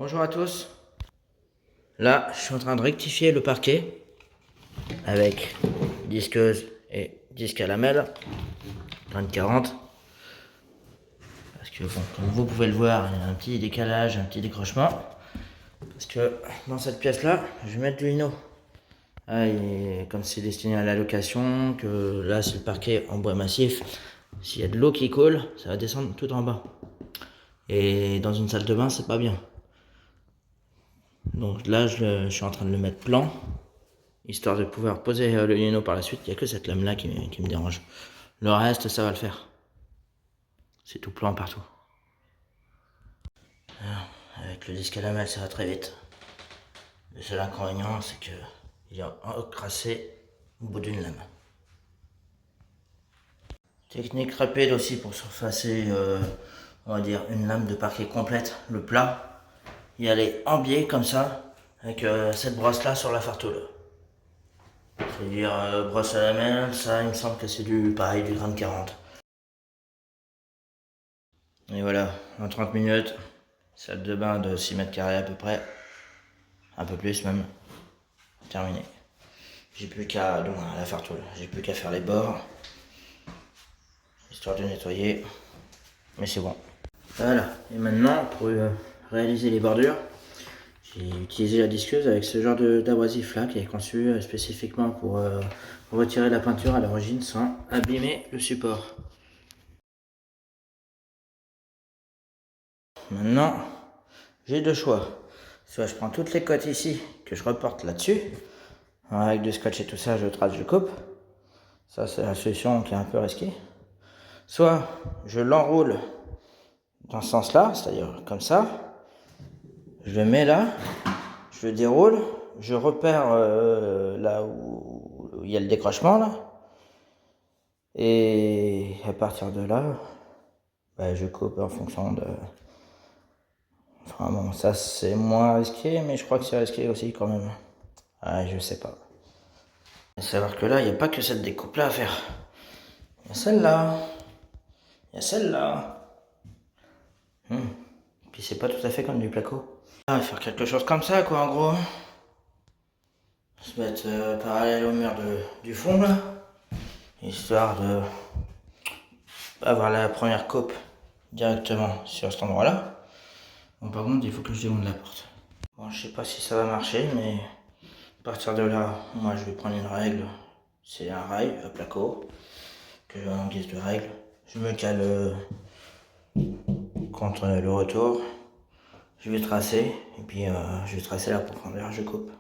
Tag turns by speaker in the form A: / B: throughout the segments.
A: Bonjour à tous. Là, je suis en train de rectifier le parquet avec disqueuse et disque à lamelles 30-40. Parce que bon, comme vous pouvez le voir, il y a un petit décalage, un petit décrochement. Parce que dans cette pièce là, je vais mettre du lino. Et comme c'est destiné à la location, que là c'est le parquet en bois massif, s'il y a de l'eau qui coule, ça va descendre tout en bas. Et dans une salle de bain, c'est pas bien. Donc là, je suis en train de le mettre plan, histoire de pouvoir poser le lino par la suite. Il n'y a que cette lame là qui me dérange. Le reste, ça va le faire. C'est tout plan partout. Alors, avec le disque à lamelles, ça va très vite. Le seul inconvénient, c'est que il y a encrassé au bout d'une lame. Technique rapide aussi pour surfacer, on va dire, une lame de parquet complète, le plat. Y aller en biais comme ça, avec cette brosse là sur la fartoule. C'est-à-dire brosse à lamelles, ça il me semble que c'est du pareil, du 30-40. Et voilà, en 30 minutes, salle de bain de 6 mètres carrés à peu près, un peu plus même, terminé. J'ai plus qu'à, donc à la fartoule, j'ai plus qu'à faire les bords, histoire de nettoyer, mais c'est bon. Voilà, et maintenant pour réaliser les bordures, j'ai utilisé la disqueuse avec ce genre d'abrasif là qui est conçu spécifiquement pour retirer la peinture à l'origine sans abîmer le support. Maintenant, j'ai deux choix. Soit je prends toutes les cotes ici, que je reporte là-dessus. Avec du scotch et tout ça, je trace, je coupe. Ça, c'est la solution qui est un peu risquée. Soit je l'enroule dans ce sens-là, c'est-à-dire comme ça. Je le mets là, je le déroule, je repère là où il y a le décrochement là. Et à partir de là, je coupe en fonction de... Enfin bon, ça c'est moins risqué, mais je crois que c'est risqué aussi quand même. Ah, je sais pas. À savoir que là, il n'y a pas que cette découpe là à faire. Il y a celle-là. Il y a celle-là. Puis c'est pas tout à fait comme du placo. On va faire quelque chose comme ça quoi en gros. Se mettre parallèle au mur du fond là. Histoire de avoir la première coupe directement sur cet endroit là. Bon par contre il faut que je démonte la porte. Bon je sais pas si ça va marcher mais à partir de là moi je vais prendre une règle. C'est un rail à placo que j'ai en guise de règle. Je me cale contre le retour. Je vais tracer et puis je vais tracer la profondeur, je coupe.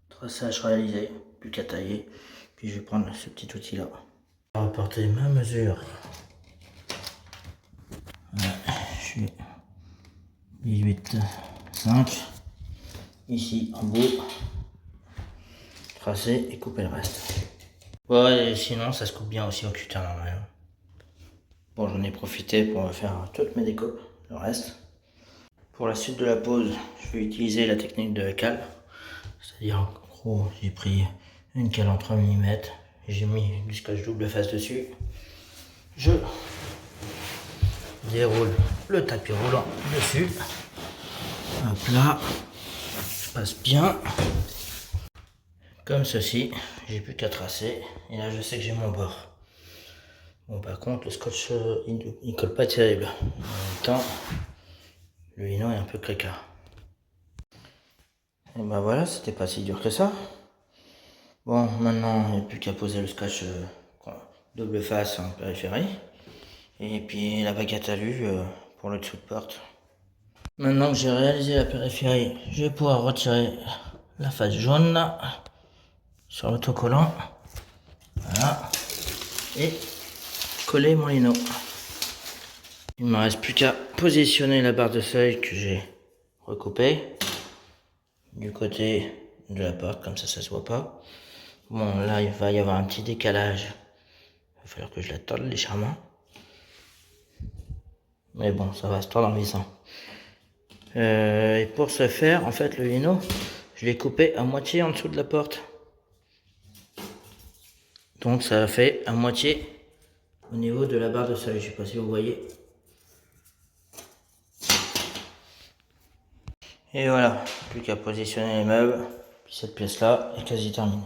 A: Traçage réalisé, plus qu'à tailler. Puis je vais prendre ce petit outil là. Je vais reporter ma mesure. Voilà, je suis 18,5. Ici en bout. Tracer et couper le reste. Ouais, et sinon ça se coupe bien aussi au cutter normal. Bon, j'en ai profité pour faire toutes mes découpes, le reste. Pour la suite de la pose, je vais utiliser la technique de cale. C'est-à-dire, en gros, j'ai pris une cale en 3 mm, j'ai mis du scotch double face dessus. Je déroule le tapis roulant dessus. Hop là, je passe bien. Comme ceci, j'ai plus qu'à tracer. Et là, je sais que j'ai mon bord. Bon, par contre, le scotch, il colle pas terrible. En même temps, le lino est un peu créca. Et ben voilà, c'était pas si dur que ça. Bon, maintenant, il n'y a plus qu'à poser le scotch double face en périphérie. Et puis la baguette à lu pour le dessous de porte. Maintenant que j'ai réalisé la périphérie, je vais pouvoir retirer la face jaune là, sur l'autocollant. Voilà. Et coller mon lino. Il ne me reste plus qu'à positionner la barre de seuil que j'ai recoupée du côté de la porte, comme ça se voit pas. Bon, là il va y avoir un petit décalage. Il va falloir que je la torde légèrement. Mais bon, ça va se tordre en vissant. Et pour ce faire, en fait, le lino, je l'ai coupé à moitié en dessous de la porte. Donc ça fait à moitié au niveau de la barre de seuil. Je sais pas si vous voyez. Et voilà, plus qu'à positionner les meubles. Puis cette pièce là est quasi terminée.